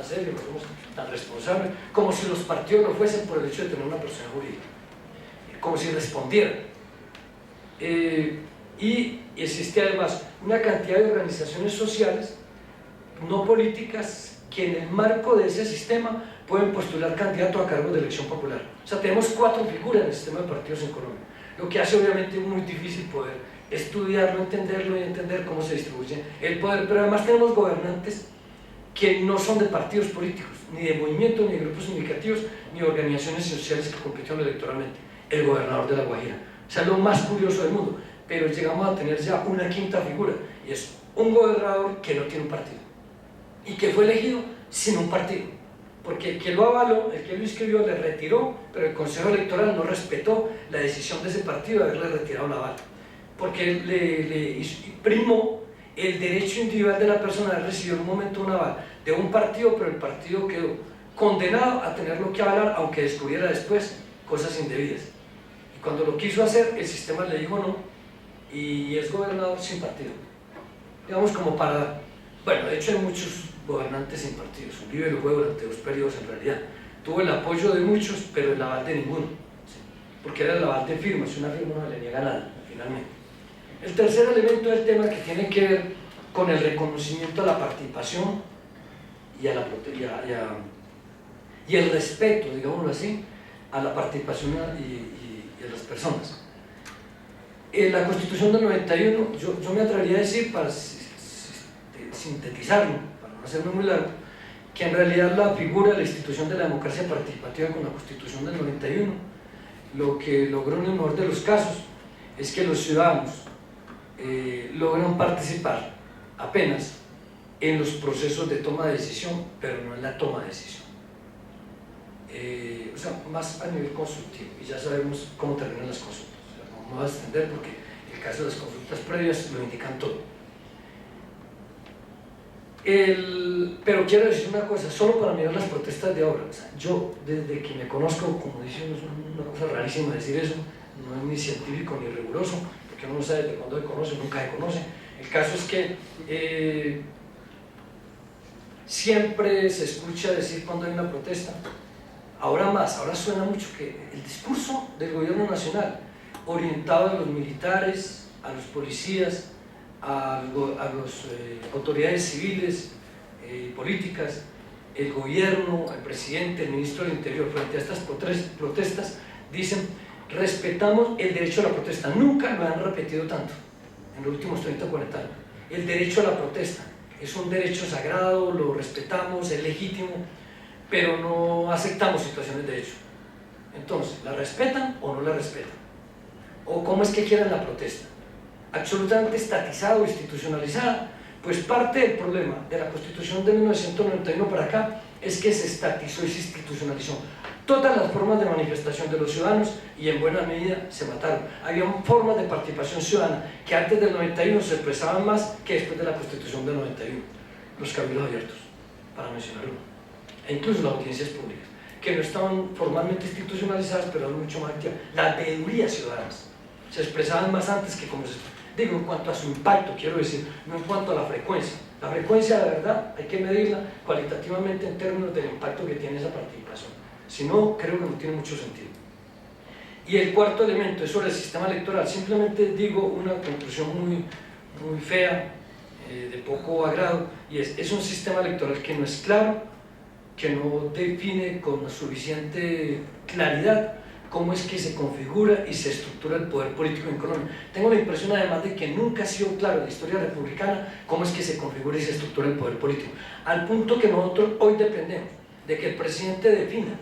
tan serios, no somos tan responsables, como si los partidos lo fuesen por el hecho de tener una persona jurídica, como si respondieran. Y existe además una cantidad de organizaciones sociales no políticas que en el marco de ese sistema pueden postular candidatos a cargos de elección popular. O sea, tenemos 4 figuras en el sistema de partidos en Colombia, lo que hace obviamente muy difícil poder estudiarlo, entenderlo y entender cómo se distribuye el poder, pero además tenemos gobernantes que no son de partidos políticos, ni de movimientos, ni de grupos significativos, ni de organizaciones sociales que compitieron electoralmente. El gobernador de La Guajira, o sea, lo más curioso del mundo, pero llegamos a tener ya una 5ª figura, y es un gobernador que no tiene un partido, y que fue elegido sin un partido, porque el que lo avaló, el que lo inscribió, le retiró, pero el Consejo Electoral no respetó la decisión de ese partido de haberle retirado la aval, porque le primó el derecho individual de la persona a haber recibido en un momento un aval de un partido, pero el partido quedó condenado a tenerlo que avalar, aunque descubriera después cosas indebidas. Y cuando lo quiso hacer, el sistema le dijo no, y es gobernador sin partido. Digamos como para... Bueno, de hecho hay muchos gobernantes sin partidos. Uribe lo fue durante 2 periodos en realidad. Tuvo el apoyo de muchos, pero el aval de ninguno, ¿sí? Porque era el aval de firmas, y una firma no le niega nada, finalmente. El tercer elemento del tema que tiene que ver con el reconocimiento a la participación y el respeto, digámoslo así, a la participación y a las personas. En la Constitución del 91, yo me atrevería a decir, para sintetizarlo, para no hacerme muy largo, que en realidad la figura de la institución de la democracia participativa con la Constitución del 91, lo que logró en el mejor de los casos es que los ciudadanos logran participar apenas en los procesos de toma de decisión, pero no en la toma de decisión. O sea, más a nivel consultivo, y ya sabemos cómo terminan las consultas. O sea, no vamos a extender porque el caso de las consultas previas lo indican todo. Pero quiero decir una cosa, solo para mirar las protestas de ahora, o sea, yo desde que me conozco, como dicen, es una cosa rarísima decir eso, no es ni científico ni riguroso, porque uno no sabe de cuándo se conoce, nunca se conoce. El caso es que siempre se escucha decir cuando hay una protesta, ahora más, ahora suena mucho que el discurso del gobierno nacional, orientado a los militares, a los policías, a las autoridades civiles, políticas, el gobierno, el presidente, el ministro del Interior, frente a estas protestas, dicen: respetamos el derecho a la protesta. Nunca lo han repetido tanto en los últimos 30 o 40 años. El derecho a la protesta es un derecho sagrado, lo respetamos, es legítimo, pero no aceptamos situaciones de hecho. Entonces, ¿la respetan o no la respetan? ¿O cómo es que quieren la protesta? Absolutamente estatizada o institucionalizada. Pues parte del problema de la Constitución de 1991 para acá es que se estatizó y se institucionalizó todas las formas de manifestación de los ciudadanos, y en buena medida se mataron. Había formas de participación ciudadana que antes del 91 se expresaban más que después de la Constitución del 91. Los cabildos abiertos, para mencionar uno, e incluso las audiencias públicas, que no estaban formalmente institucionalizadas, pero eran mucho más activas. Las veedurías ciudadanas se expresaban más antes que como se... Digo, en cuanto a su impacto, quiero decir, no en cuanto a la frecuencia. La frecuencia, la verdad, hay que medirla cualitativamente en términos del impacto que tiene esa participación. Si no, creo que no tiene mucho sentido. Y el cuarto elemento es sobre el sistema electoral. Simplemente digo una conclusión muy fea, de poco agrado, y es un sistema electoral que no es claro, que no define con suficiente claridad cómo es que se configura y se estructura el poder político en Colombia. Tengo la impresión además de que nunca ha sido claro en la historia republicana cómo es que se configura y se estructura el poder político, al punto que nosotros hoy dependemos de que el presidente defina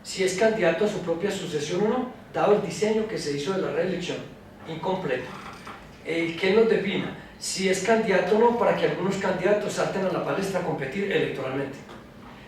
si es candidato a su propia sucesión o no, dado el diseño que se hizo de la reelección, incompleto. Que él nos defina si es candidato o no, para que algunos candidatos salten a la palestra a competir electoralmente.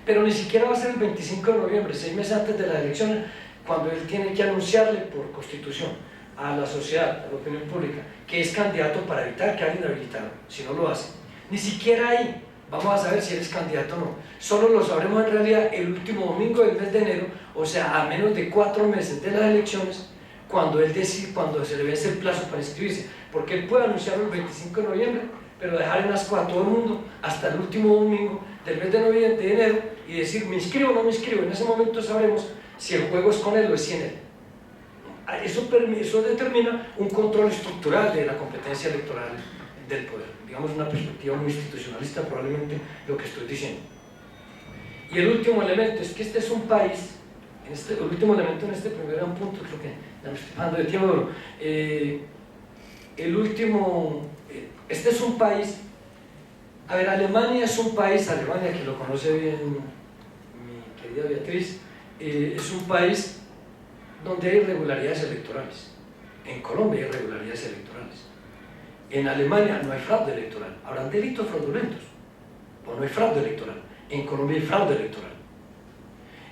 Pero ni siquiera va a ser el 25 de noviembre, 6 meses antes de las elecciones, cuando él tiene que anunciarle por constitución a la sociedad, a la opinión pública, que es candidato, para evitar que alguien inhabilitado, si no lo hace. Ni siquiera ahí vamos a saber si eres candidato o no. Solo lo sabremos en realidad el último domingo del mes de enero, o sea, a menos de 4 meses de las elecciones, cuando él decide, cuando se le vence el plazo para inscribirse, porque él puede anunciarlo el 25 de noviembre, pero dejar en ascuas a todo el mundo hasta el último domingo del mes de enero, decir me inscribo o no me inscribo. En ese momento sabremos si el juego es con él o es sin él. Eso determina un control estructural de la competencia electoral del poder, digamos una perspectiva muy institucionalista probablemente lo que estoy diciendo. Y el último elemento es que este es un país, el último elemento en este primer punto, creo que ya me estoy pasando de tiempo, este es un país, a ver, Alemania es un país, Alemania que lo conoce bien mi querida Beatriz, es un país donde hay irregularidades electorales. En Colombia hay irregularidades electorales. En Alemania no hay fraude electoral. Habrán delitos fraudulentos, o no hay fraude electoral. En Colombia hay fraude electoral.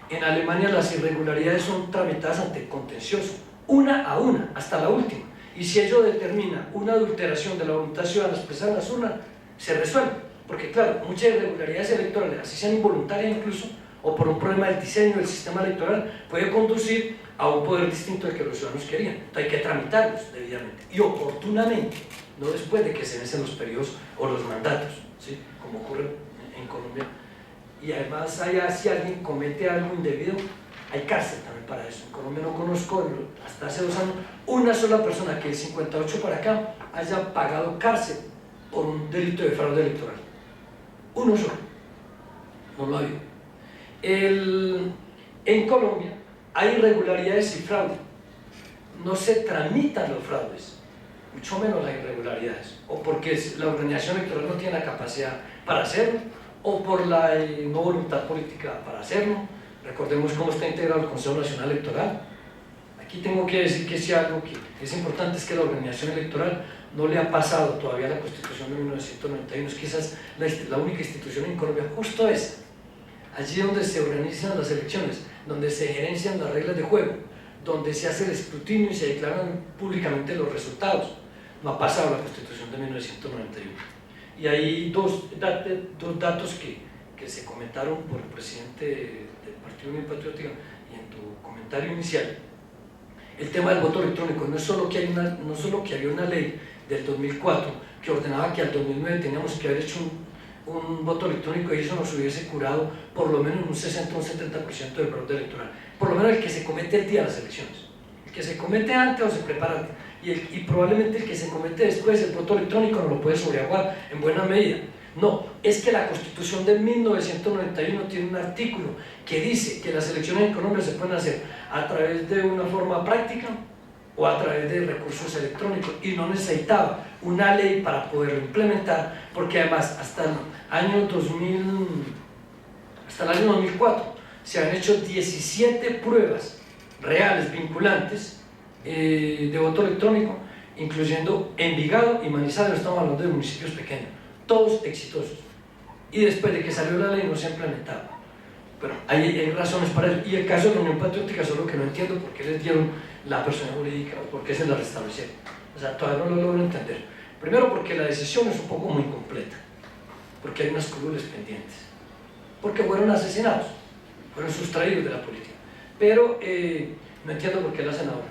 En Alemania las irregularidades son tramitadas ante contencioso, una a una, hasta la última. Y si ello determina una adulteración de la voluntad ciudadana expresada en las urnas, se resuelve. Porque claro, muchas irregularidades electorales, así sean involuntarias incluso, o por un problema del diseño del sistema electoral, puede conducir a un poder distinto del que los ciudadanos querían. Entonces hay que tramitarlos debidamente y oportunamente, no después de que se vencen los periodos o los mandatos, ¿sí? Como ocurre en Colombia. Y además, si alguien comete algo indebido, hay cárcel también para eso. En Colombia no conozco, hasta hace 2 años, una sola persona que del 58 para acá haya pagado cárcel por un delito de fraude electoral. Uno solo. No lo ha habido. En Colombia hay irregularidades y fraude. No se tramitan los fraudes, mucho menos las irregularidades, o porque la organización electoral no tiene la capacidad para hacerlo, o por la no voluntad política para hacerlo. Recordemos cómo está integrado el Consejo Nacional Electoral. Aquí tengo que decir que si algo que es importante es que la organización electoral no le ha pasado todavía la Constitución de 1991, es quizás la única institución en Colombia, justo esa, allí donde se organizan las elecciones, donde se gerencian las reglas de juego, donde se hace el escrutinio y se declaran públicamente los resultados. No ha pasado la Constitución de 1991. Y hay dos datos que se comentaron por el presidente del Partido Unión Patriótica y en tu comentario inicial. El tema del voto electrónico, no solo que había una ley del 2004 que ordenaba que al 2009 teníamos que haber hecho un voto electrónico y eso nos hubiese curado por lo menos un 60 o un 70% del fraude electoral, por lo menos el que se comete el día de las elecciones, el que se comete antes o se prepara antes, y probablemente el que se comete después, el voto electrónico no lo puede sobreaguar en buena medida. No, es que la Constitución de 1991 tiene un artículo que dice que las elecciones en Colombia se pueden hacer a través de una forma práctica o a través de recursos electrónicos, y no necesitaba una ley para poderlo implementar, porque además hasta el año 2004 se han hecho 17 pruebas reales, vinculantes, de voto electrónico, incluyendo Envigado y Manizales, estamos hablando de municipios pequeños, todos exitosos, y después de que salió la ley no se ha implementado. Pero hay razones para eso, y el caso de la Unión Patriótica solo que no entiendo por qué les dieron la persona jurídica o por qué se la restablecieron, o sea, todavía no lo logro entender. Primero porque la decisión es un poco muy incompleta, porque hay unas curules pendientes, porque fueron asesinados, fueron sustraídos de la política, pero no entiendo por qué la hacen ahora.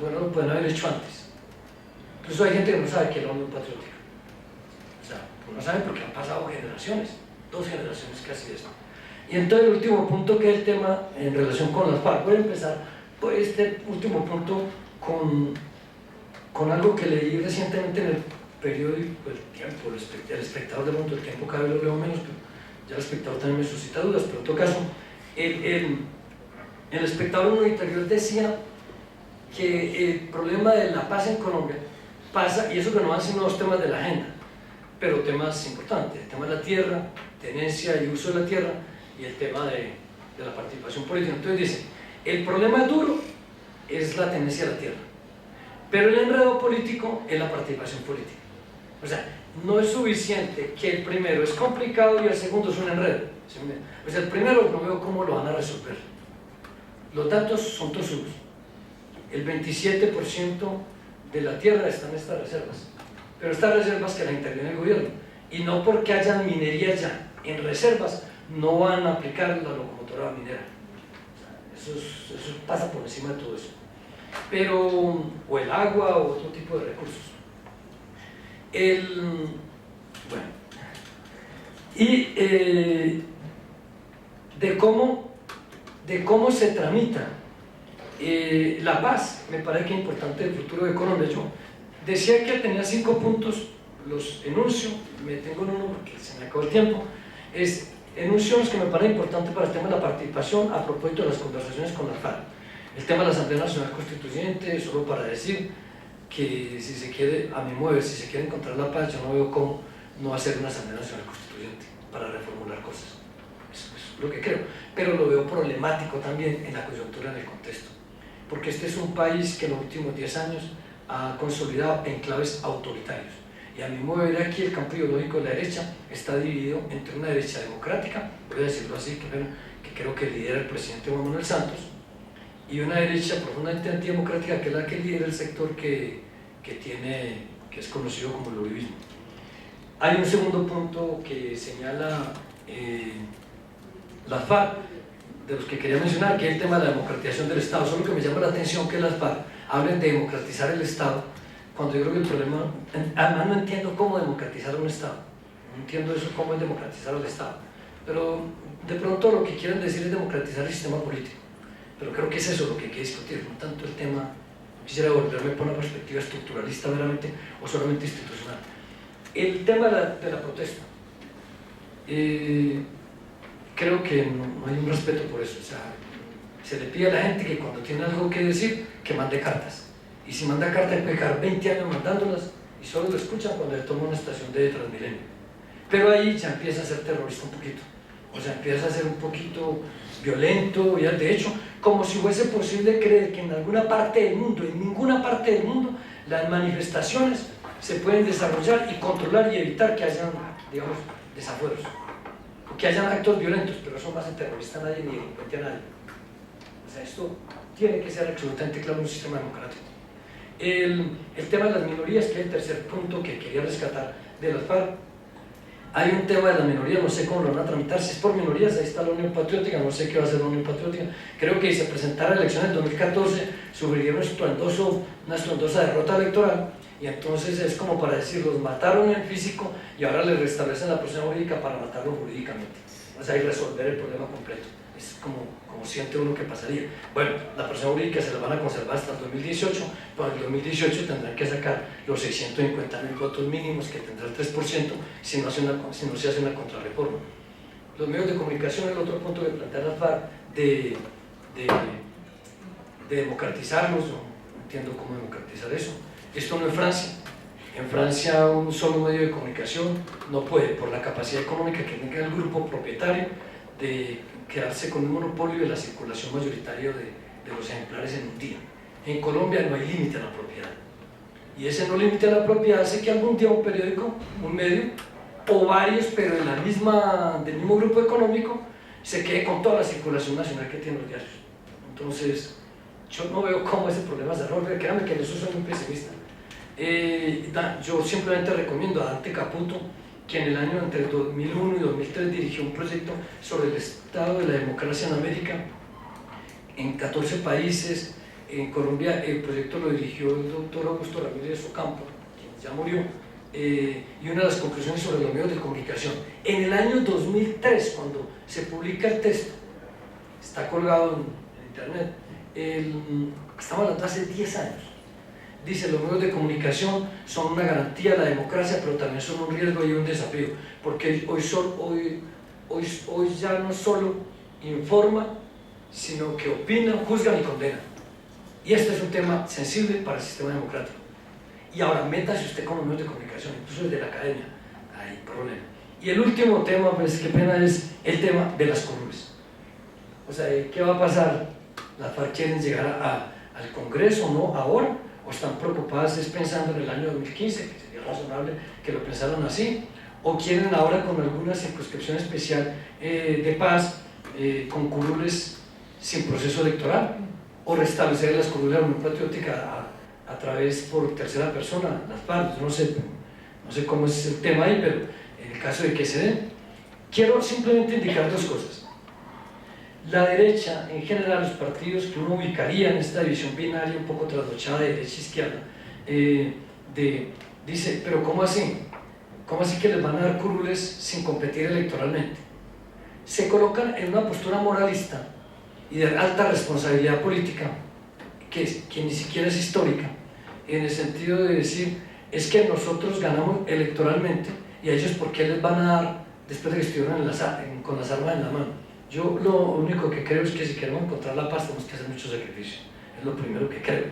Bueno, lo pueden haber hecho antes. Incluso hay gente que no sabe qué es la Unión Patriótica, o sea, no saben porque han pasado generaciones, 2 generaciones casi de esto. Y entonces el último punto, que es el tema en relación con las FARC, voy a empezar por este último punto con algo que leí recientemente en el periódico El Tiempo, el Espectador del Mundo. El Tiempo cada vez lo leo menos, pero ya el Espectador también me suscita dudas, pero en todo caso el Espectador en un interior decía que el problema de la paz en Colombia pasa, y eso que no van siendo los temas de la agenda, pero temas importantes, el tema de la tierra, tenencia y uso de la tierra, y el tema de la participación política. Entonces dice, el problema duro es la tenencia de la tierra, pero el enredo político es la participación política. O sea, no es suficiente que el primero es complicado y el segundo es un enredo. O sea, el primero no veo cómo lo van a resolver. Los datos son tosudos. El 27% de la tierra está en estas reservas, pero estas reservas que las interviene el gobierno, y no porque hayan minería ya en reservas no van a aplicar la locomotora minera. O sea, eso pasa por encima de todo eso. Pero, o el agua o otro tipo de recursos. Bueno, y de cómo se tramita la paz. Me parece que es importante el futuro de Colombia. Yo decía que tenía 5 puntos, los enuncio, me tengo en uno porque se me acabó el tiempo. Enuncio los que me parece importante para el tema de la participación a propósito de las conversaciones con la FARC. El tema de la Asamblea Nacional Constituyente, solo para decir que si se quiere, a mi modo, si se quiere encontrar la paz, yo no veo cómo no hacer una Asamblea Nacional Constituyente para reformular cosas. Eso es lo que creo, pero lo veo problemático también en la coyuntura, en el contexto, porque este es un país que en los últimos 10 años ha consolidado enclaves autoritarios, y a mi modo de ver aquí el campo ideológico de la derecha está dividido entre una derecha democrática, voy a decirlo así, que creo que lidera el presidente Juan Manuel Santos, y una derecha profundamente antidemocrática, que es la que lidera el sector que es conocido como el uribismo. Hay un segundo punto que señala las FARC, de los que quería mencionar, que es el tema de la democratización del Estado. Solo que me llama la atención que las FARC hablen de democratizar el Estado, cuando yo creo que el problema, además no entiendo cómo democratizar un Estado, no entiendo eso, cómo es democratizar el Estado, pero de pronto lo que quieren decir es democratizar el sistema político, pero creo que es eso lo que hay que discutir, no tanto el tema, no quisiera volverme por una perspectiva estructuralista meramente o solamente institucional. El tema de la protesta, creo que no hay un respeto por eso. O sea, se le pide a la gente que cuando tiene algo que decir, que mande cartas, y si manda cartas puede quedar 20 años mandándolas y solo lo escuchan cuando le toma una estación de Transmilenio, pero ahí ya empieza a ser terrorista un poquito, o sea, empieza a ser un poquito violento, ya de hecho, como si fuese posible creer que en alguna parte del mundo, en ninguna parte del mundo, las manifestaciones se pueden desarrollar y controlar y evitar que hayan, digamos, desafueros, o que hayan actos violentos, pero eso no hace terrorista a nadie ni delincuente a nadie. O sea, esto tiene que ser absolutamente claro en un sistema democrático. El tema de las minorías, que es el tercer punto que quería rescatar de las FARC. Hay un tema de las minorías, no sé cómo lo van a tramitar, si es por minorías, ahí está la Unión Patriótica, no sé qué va a hacer la Unión Patriótica. Creo que si se presentara elecciones en 2014, sufriría una estruendosa derrota electoral, y entonces es como para decir, los mataron en físico y ahora les restablecen la persona jurídica para matarlos jurídicamente, o sea, y resolver el problema completo. Es como siente uno que pasaría. Bueno, la persona jurídica se la van a conservar hasta el 2018, pero en el 2018 tendrán que sacar los 650.000 votos mínimos, que tendrá el 3%, si no se hace una contrarreforma. Los medios de comunicación, el otro punto que plantea la FARC, de democratizarlos, no entiendo cómo democratizar eso. Esto no es Francia. En Francia un solo medio de comunicación no puede, por la capacidad económica que tenga el grupo propietario, de quedarse con un monopolio de la circulación mayoritaria de los ejemplares en un día. En Colombia no hay límite a la propiedad, y ese no límite a la propiedad hace que algún día un periódico, un medio, o varios, pero del mismo grupo económico, se quede con toda la circulación nacional que tienen los diarios. Entonces, yo no veo cómo ese problema se resuelve, créanme que en eso soy muy pesimista. Yo simplemente recomiendo a Dante Caputo, que en el año entre 2001 y 2003 dirigió un proyecto sobre el estado de la democracia en América, en 14 países. En Colombia el proyecto lo dirigió el doctor Augusto Ramírez Ocampo, quien ya murió, y una de las conclusiones sobre los medios de comunicación. En el año 2003, cuando se publica el texto, está colgado en internet, estamos hablando de hace 10 años, dice: los medios de comunicación son una garantía de la democracia, pero también son un riesgo y un desafío, porque hoy ya no solo informan, sino que opinan, juzgan y condenan. Y este es un tema sensible para el sistema democrático. Y ahora, métase usted con los medios de comunicación, incluso desde la academia, hay problema. Y el último tema, pues qué pena, es el tema de las curules. O sea, ¿qué va a pasar? ¿Las FARC quieren llegar al Congreso, no ahora? ¿O están preocupadas pensando en el año 2015, que sería razonable que lo pensaran así? ¿O quieren ahora, con alguna circunscripción especial de paz, con curules sin proceso electoral? ¿O restablecer las curules de la Unión Patriótica a través por tercera persona, las FARC? No sé cómo es el tema ahí, pero en el caso de que se den, quiero simplemente indicar dos cosas. La derecha, en general, los partidos que uno ubicaría en esta división binaria un poco trasnochada de derecha-izquierda, dice: pero ¿cómo así? ¿Cómo así que les van a dar curules sin competir electoralmente? se colocan en una postura moralista y de alta responsabilidad política, que ni siquiera es histórica, en el sentido de decir, es que nosotros ganamos electoralmente y a ellos ¿por qué les van a dar después de que estuvieron con las armas en la mano? Yo lo único que creo es que si queremos encontrar la paz tenemos que hacer mucho sacrificio, es lo primero que creo.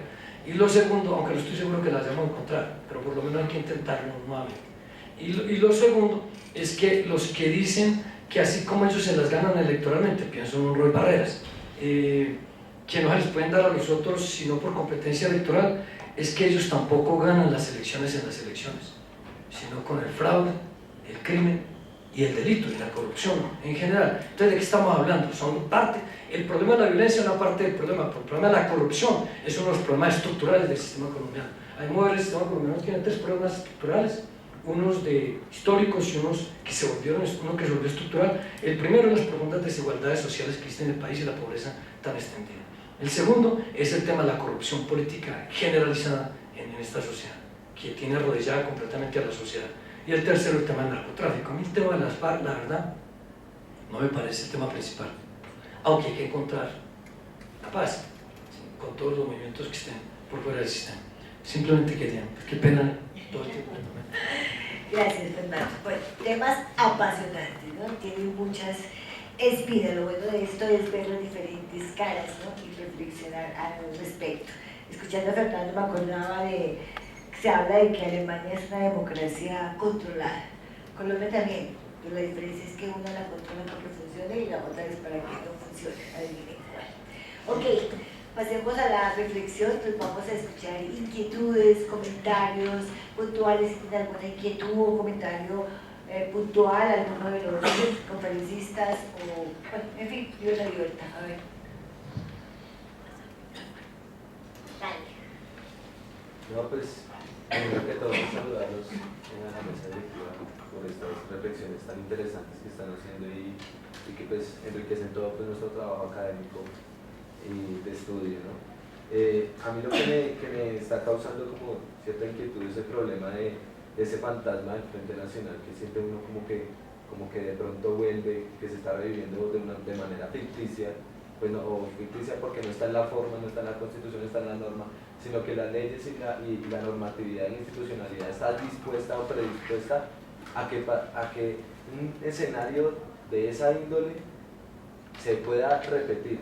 Y lo segundo, aunque no estoy seguro que la vayamos a encontrar, pero por lo menos hay que intentarlo nuevamente. Y lo segundo es que los que dicen que así como ellos se las ganan electoralmente, pienso en un Roy Barreras, que no se les pueden dar a los otros sino por competencia electoral, es que ellos tampoco ganan las elecciones en las elecciones, sino con el fraude, el crimen y el delito y la corrupción en general. Entonces, ¿de qué estamos hablando? Son parte, el problema de la violencia es una parte del problema, pero el problema de la corrupción es uno de los problemas estructurales del sistema colombiano. Hay modelos del sistema colombiano que tienen tres problemas estructurales, unos históricos y unos que se volvió estructural. El primero es las profundas desigualdades sociales que existen en el país y la pobreza tan extendida. El segundo es el tema de la corrupción política generalizada en esta sociedad, que tiene arrodillada completamente a la sociedad. Y el tercero, el tema del narcotráfico. A mí el tema de las FARC, la verdad, no me parece el tema principal, aunque hay que encontrar la paz, ¿sí?, con todos los movimientos que estén por fuera del sistema. Simplemente quería, pues qué pena todo el tiempo. Gracias, Fernando. Bueno, temas apasionantes, ¿no? Tienen muchas espinas. Lo bueno de esto es ver las diferentes caras, ¿no?, y reflexionar al respecto. Escuchando a Fernando me acordaba de que se habla de que Alemania es una democracia controlada. Colombia también, pero la diferencia es que una la controla para que funcione y la otra es para que no funcione. Adivinen cuál. Ok, pasemos a la reflexión. Entonces vamos a escuchar inquietudes, comentarios puntuales. Si tienen alguna inquietud o comentario puntual, alguno de los conferencistas, o bueno, en fin, la libertad. A ver. No, pues, primero que todo, saludarlos en la mesa directiva por estas reflexiones tan interesantes que están haciendo y que pues enriquecen todo pues, nuestro trabajo académico y de estudio, ¿no? A mí lo que me está causando como cierta inquietud es el problema de ese fantasma del Frente Nacional que siente uno como que de pronto vuelve, que se está reviviendo de manera ficticia, pues no, o ficticia porque no está en la forma, no está en la Constitución, no está en la norma, sino que las leyes y la normatividad y la institucionalidad está dispuesta o predispuesta a que un escenario de esa índole se pueda repetir,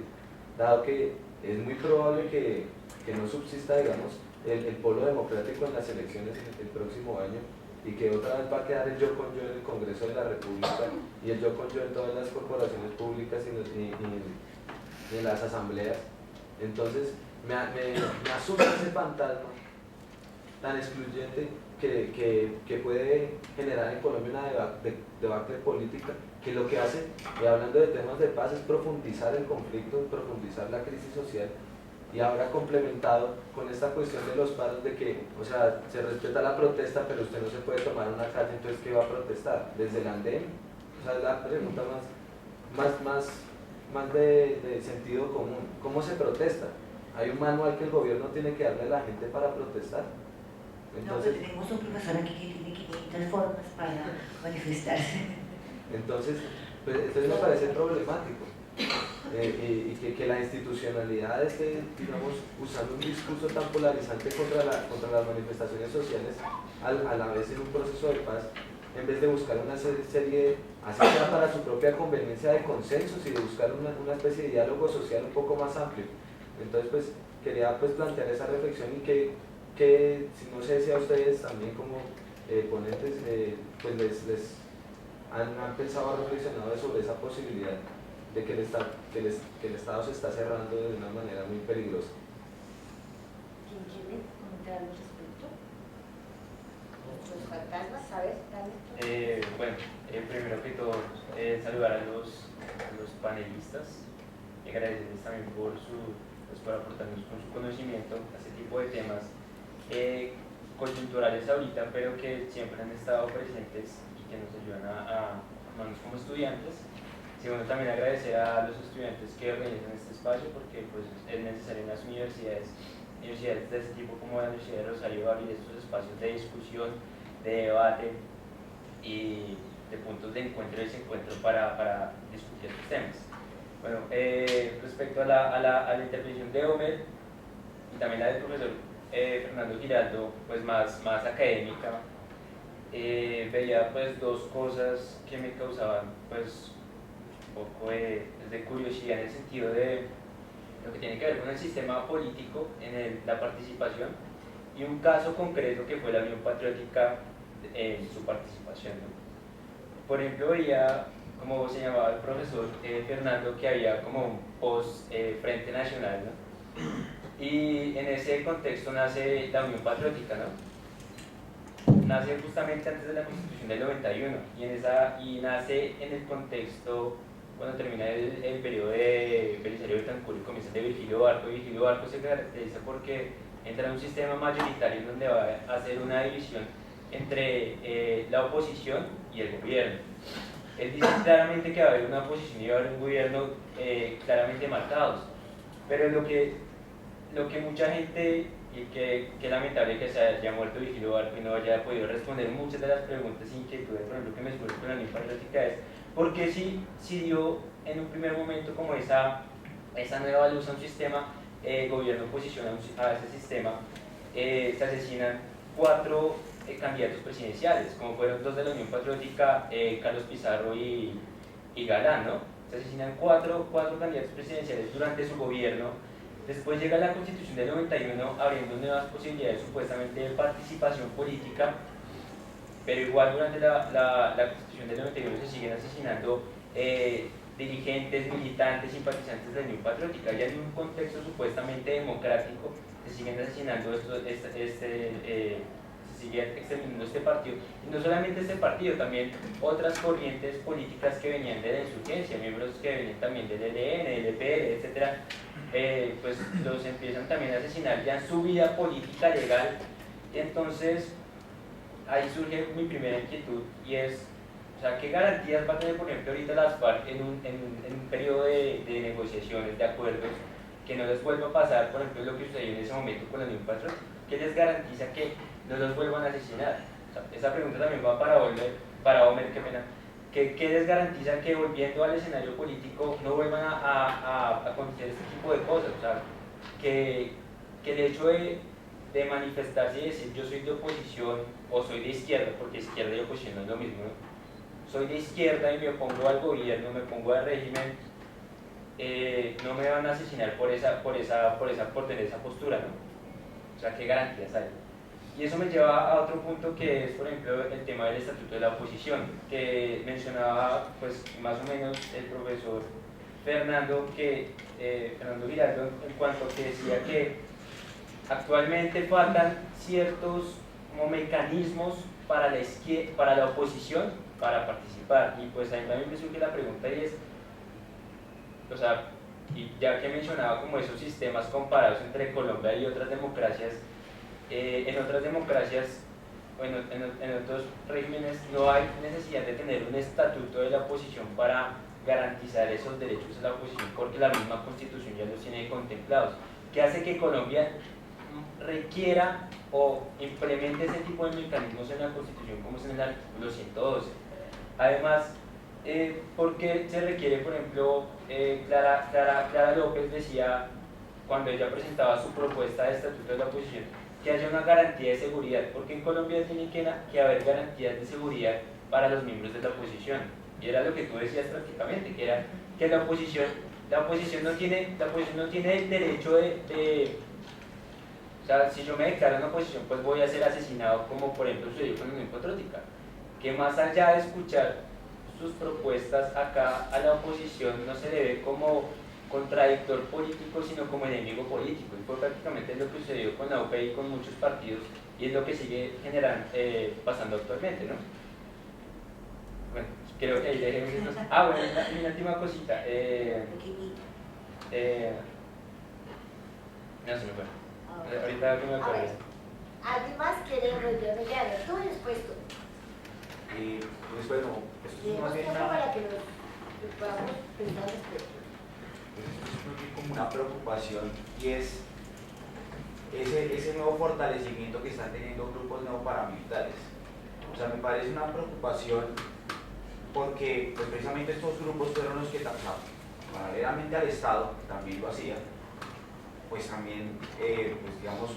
dado que es muy probable que no subsista, digamos, el polo democrático en las elecciones el próximo año y que otra vez va a quedar el yo con yo en el Congreso de la República y el yo con yo en todas las corporaciones públicas y en las asambleas. Entonces me asusta ese fantasma tan excluyente que puede generar en Colombia una debate política que lo que hace, hablando de temas de paz, es profundizar el conflicto, profundizar la crisis social, y ahora complementado con esta cuestión de los paros de que, o sea, se respeta la protesta, pero usted no se puede tomar una calle, entonces ¿qué va a protestar? ¿Desde el andén? O sea, es la pregunta más de sentido común. ¿Cómo se protesta? ¿Hay un manual que el gobierno tiene que darle a la gente para protestar? Entonces, no, pero tenemos un profesor aquí que tiene 500 formas para manifestarse. Entonces me parece problemático. Y que la institucionalidad esté, digamos, usando un discurso tan polarizante contra las manifestaciones sociales, a la vez en un proceso de paz, en vez de buscar una serie, así sea para su propia conveniencia, de consensos y de buscar una especie de diálogo social un poco más amplio. Entonces, pues, quería pues, plantear esa reflexión y que si no sé si a ustedes también como ponentes, pues les han pensado, han reflexionado sobre esa posibilidad de que el Estado se está cerrando de una manera muy peligrosa. ¿Quién quiere comentar al respecto? ¿Los fantasmas, sabes? Bueno, primero que todo, saludar a los panelistas y agradecerles también por aportarnos con su conocimiento a este tipo de temas coyunturales ahorita, pero que siempre han estado presentes y que nos ayudan a formarnos como estudiantes. Segundo, también agradecer a los estudiantes que organizan este espacio, porque pues, es necesario en las universidades de este tipo como la Universidad de Rosario abrir estos espacios de discusión, de debate y puntos de encuentro y desencuentro para discutir estos temas. Bueno, respecto a la intervención de Homer y también la del profesor Fernando Giraldo, pues más académica, veía pues dos cosas que me causaban pues un poco de curiosidad en el sentido de lo que tiene que ver con el sistema político en la participación y un caso concreto que fue la Unión Patriótica en su participación, ¿no? Por ejemplo, veía, como señalaba el profesor Fernando, que había como un post-Frente Nacional, ¿no? Y en ese contexto nace la Unión Patriótica, ¿no? Nace justamente antes de la Constitución del 91 y nace en el contexto cuando termina el periodo de Belisario Betancur y comienza el de Virgilio Barco. Virgilio Barco se caracteriza porque entra en un sistema mayoritario en donde va a hacer una división entre la oposición y el gobierno. Él dice claramente que va a haber una oposición y va a haber un gobierno claramente marcados, pero lo que mucha gente, y que lamentable que se haya muerto Virgilio Barco y no haya podido responder muchas de las preguntas e inquietudes, por ejemplo, que me surgen con la Unión Patriótica, es ¿por qué si dio en un primer momento como esa nueva luz a un sistema, gobierno-oposición a ese sistema, se asesinan 4 candidatos presidenciales, como fueron 2 de la Unión Patriótica, Carlos Pizarro y Galán, ¿no? Se asesinan 4 candidatos presidenciales durante su gobierno. Después llega la Constitución del 91 abriendo nuevas posibilidades supuestamente de participación política, pero igual durante la Constitución del 91 se siguen asesinando dirigentes, militantes, simpatizantes de la Unión Patriótica. Ya en un contexto supuestamente democrático se siguen asesinando se sigue exterminando este partido, y no solamente este partido, también otras corrientes políticas que venían de la insurgencia, miembros que venían también del ELN, del EPL, etc., pues los empiezan también a asesinar ya en su vida política legal. Y entonces ahí surge mi primera inquietud, y es, o sea, ¿qué garantías va a tener, por ejemplo, ahorita las FARC en un periodo de negociaciones, de acuerdos, que no les vuelva a pasar, por ejemplo, lo que sucedió en ese momento con la Unión Patriótica? ¿Qué les garantiza que no los vuelvan a asesinar? O sea, esa pregunta también va para Homer, qué pena. ¿Qué les garantiza que volviendo al escenario político no vuelvan a acontecer este tipo de cosas? O sea, que el hecho de manifestarse y decir yo soy de oposición o soy de izquierda, porque izquierda y oposición no es lo mismo, ¿no? Soy de izquierda y me opongo al gobierno, me opongo al régimen, no me van a asesinar por tener esa postura, ¿no? O sea, ¿qué garantías hay? Y eso me lleva a otro punto, que es, por ejemplo, el tema del estatuto de la oposición, que mencionaba pues más o menos el profesor Fernando Giraldo, en cuanto a que decía que actualmente faltan ciertos como mecanismos para la oposición para participar. Y pues a mí también me surge la pregunta, y es, o sea, y ya que mencionaba como esos sistemas comparados entre Colombia y otras democracias, en otras democracias, bueno, en otros regímenes no hay necesidad de tener un estatuto de la oposición para garantizar esos derechos de la oposición, porque la misma Constitución ya los tiene contemplados. ¿Qué hace que Colombia requiera o implemente ese tipo de mecanismos en la Constitución, como es en el artículo 112? Además, ¿por qué se requiere, por ejemplo, Clara López decía, cuando ella presentaba su propuesta de estatuto de la oposición, que haya una garantía de seguridad, porque en Colombia tiene que haber garantías de seguridad para los miembros de la oposición? Y era lo que tú decías prácticamente, que era que la oposición no tiene el derecho o sea, si yo me declaro en oposición, pues voy a ser asesinado, como por ejemplo sucedió con la Unión Patriótica, que más allá de escuchar sus propuestas acá a la oposición no se le ve como contradictor político, sino como enemigo político, y fue prácticamente lo que sucedió con la UP y con muchos partidos, y es lo que sigue pasando actualmente, ¿no? Bueno, creo que ahí dejemos esto. Bueno, una última cosita. No se me fue. Ahorita que me acuerdo. ¿Alguien más quiere volver a llegar? Tú y después tú. Pues bueno, esto es más bien para que nos podamos pensar después. es como una preocupación, y es ese nuevo fortalecimiento que están teniendo grupos neoparamilitares. O sea, me parece una preocupación porque pues, precisamente estos grupos fueron los que, paralelamente al Estado, que también lo hacía, pues también, pues digamos,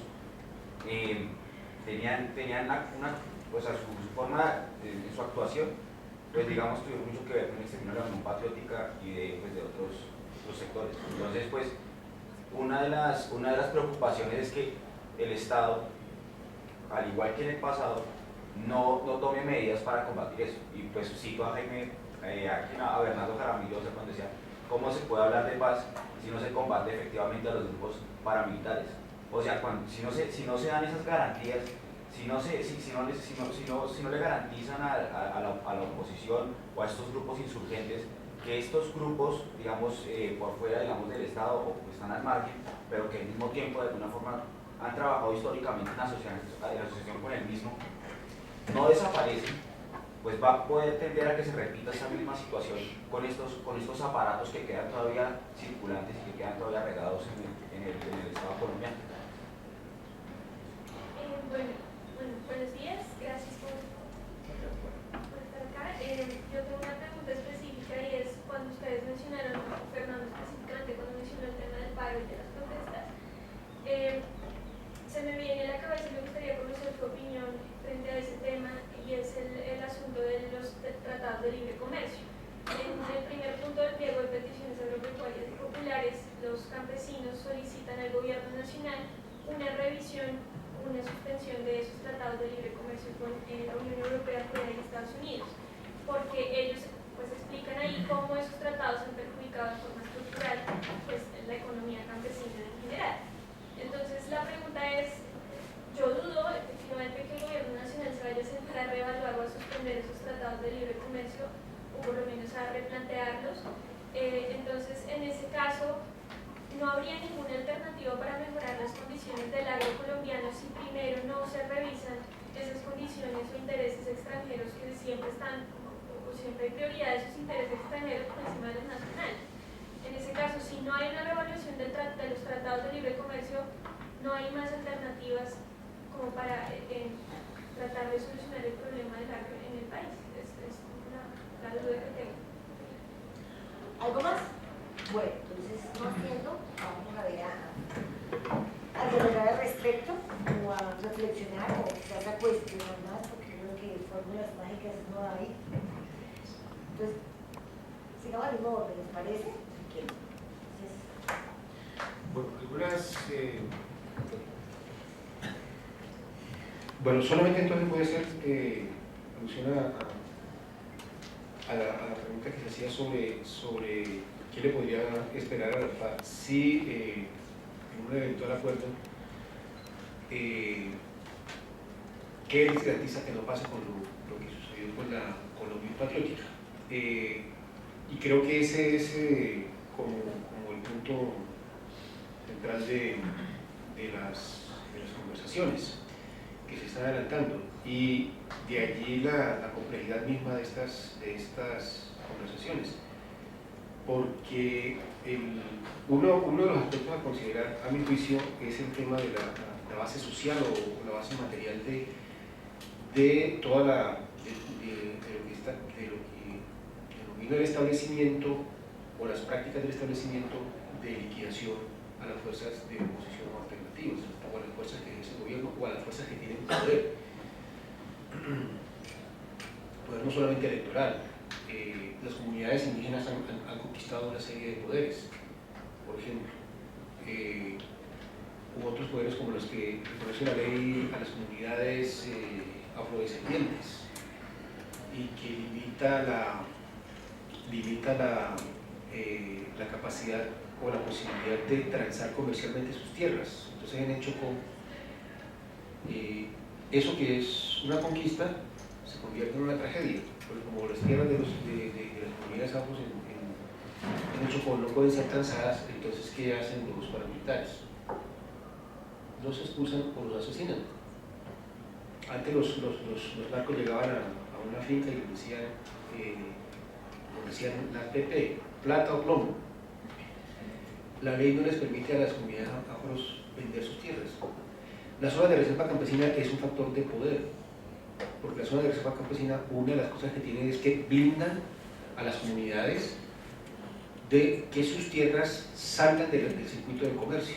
tenían pues a su forma, en su actuación, pues digamos, tuvieron mucho que ver con el exterminio de la Unión Patriótica y de otros sectores. Entonces, pues, una de las preocupaciones es que el Estado, al igual que en el pasado, no tome medidas para combatir eso. Y pues cito a Jaime, a Bernardo Jaramillo, cuando decía, ¿cómo se puede hablar de paz si no se combate efectivamente a los grupos paramilitares? O sea, si no se dan esas garantías, si no le garantizan a la oposición o a estos grupos insurgentes que estos grupos, digamos, por fuera, digamos, del Estado o están al margen, pero que al mismo tiempo de alguna forma han trabajado históricamente en asociación con el mismo, no desaparecen, pues va a poder tender a que se repita esta misma situación con estos aparatos que quedan todavía circulantes y que quedan todavía regados en el Estado colombiano. Buenos días, gracias por estar acá. Yo tengo una pregunta específica y es cuando ustedes mencionaron, Fernando específicamente cuando mencionó el tema del paro y de las protestas, se me viene a la cabeza y me gustaría conocer tu opinión frente a ese tema y es el asunto de los tratados de libre comercio. En el primer punto del pliego de peticiones agropecuarias y populares, los campesinos solicitan al gobierno nacional una revisión, una suspensión de esos tratados de libre comercio con la Unión Europea, Corea y Estados Unidos, porque ellos pues explican ahí cómo esos tratados han perjudicado de forma estructural pues, la economía campesina en general. Entonces la pregunta es, yo dudo efectivamente que el gobierno nacional se vaya a sentar a reevaluar o a suspender esos tratados de libre comercio o por lo menos a replantearlos. Entonces en ese caso no habría ninguna alternativa para mejorar las condiciones del agro colombiano si primero no se revisan esas condiciones o intereses extranjeros que siempre están, o siempre hay prioridad de esos intereses extranjeros por encima de los nacionales. En ese caso, si no hay una revaluación de los tratados de libre comercio, no hay más alternativas como para tratar de solucionar el problema del agro en el país. Es la duda que tengo. ¿Algo más? Bueno, entonces, no entiendo, vamos a ver a dialogar al respecto o a reflexionar o quizás a cuestionar más, porque creo que fórmulas mágicas no hay. Entonces, sigamos al mismo orden, ¿les parece? Entonces, bueno, algunas... Bueno, solamente entonces puede ser alusión a la pregunta que se hacía sobre qué le podría esperar a la FARC si en un eventual acuerdo qué les garantiza que no pase con lo que sucedió con la Unión Patriótica. Y creo que ese es como el punto central de las conversaciones que se están adelantando, y de allí la complejidad misma de estas conversaciones, porque uno de los aspectos a considerar, a mi juicio, es el tema de la base social o la base material de toda de lo que denomina el establecimiento o las prácticas del establecimiento de liquidación a las fuerzas de oposición o alternativas, o a las fuerzas que ejerce el gobierno o a las fuerzas que tienen poder. Poder no solamente electoral. Las comunidades indígenas han conquistado una serie de poderes, por ejemplo, u otros poderes como los que reconoce la ley a las comunidades afrodescendientes y que limita la capacidad o la posibilidad de transar comercialmente sus tierras. Entonces en hecho con eso que es una conquista se convierte en una tragedia, porque como las tierras de las comunidades afros en Chocó no pueden ser transadas, entonces ¿qué hacen los paramilitares? Los expulsan o los asesinan. Antes los narcos llegaban a una finca y les decían la PP, plata o plomo. La ley no les permite a las comunidades afros vender sus tierras. La zona de reserva campesina es un factor de poder porque la zona de reserva campesina, una de las cosas que tiene es que blindan a las comunidades de que sus tierras salgan del circuito del comercio,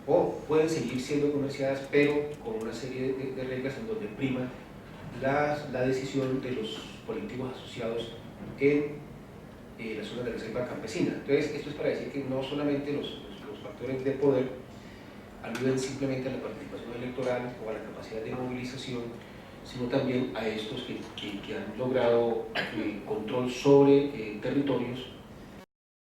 o pueden seguir siendo comerciadas, pero con una serie de reglas en donde prima la decisión de los colectivos asociados en la zona de reserva campesina. Entonces, esto es para decir que no solamente los factores de poder aluden simplemente a la participación electoral o a la capacidad de movilización, sino también a estos que han logrado control sobre territorios